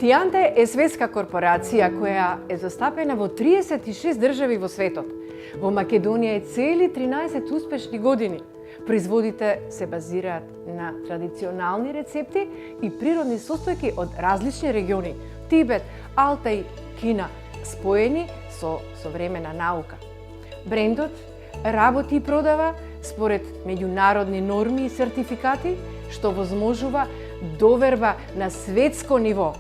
Pliante е светска корпорација која е застапена во 36 држави во светот. Во Македонија е цели 13 успешни години. Производите се базираат на традиционални рецепти и природни состојки од различни региони – Тибет, Алтай, Кина, споени со современа наука. Брендот работи и продава според меѓународни норми и сертификати, што возможува доверба на светско ниво.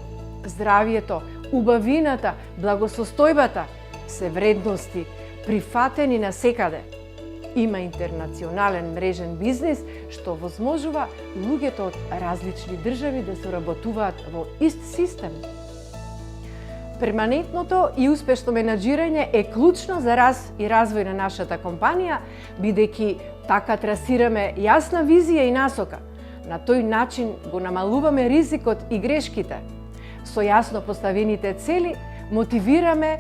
Здравието, убавината, благосостојбата се вредности прифатени насекаде. Има интернационален мрежен бизнис што возможува луѓето од различни држави да соработуваат во ист систем. Перманентното и успешно менаџирање е клучно за раст и развој на нашата компанија, бидејќи така трасираме јасна визија и насока. На тој начин го намалуваме ризикот и грешките. Со јасно поставените цели мотивираме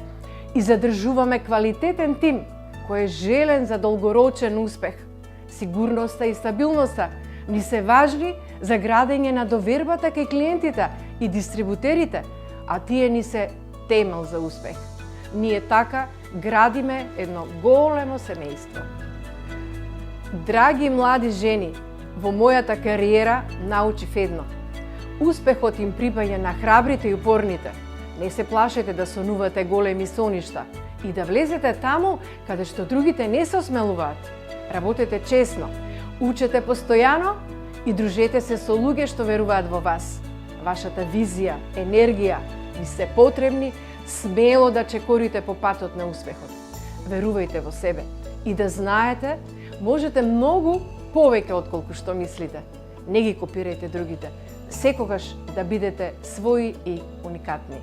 и задржуваме квалитетен тим кој е желен за долгорочен успех. Сигурноста и стабилноста ни се важни за градење на довербата кај клиентите и дистрибутерите, а тие ни се темел за успех. Ние така градиме едно големо семејство. Драги млади жени, во мојата кариера научив едно. Успехот им припаѓа на храбрите и упорните. Не се плашете да сонувате големи соништа и да влезете таму каде што другите не се осмелуваат. Работете честно, учете постојано и дружете се со луѓе што веруваат во вас. Вашата визија, енергија ви се потребни смело да чекорите по патот на успехот. Верувајте во себе и да знаете, можете многу повеќе отколку што мислите. Не ги копирајте другите. Секогаш да бидете свои и уникатни.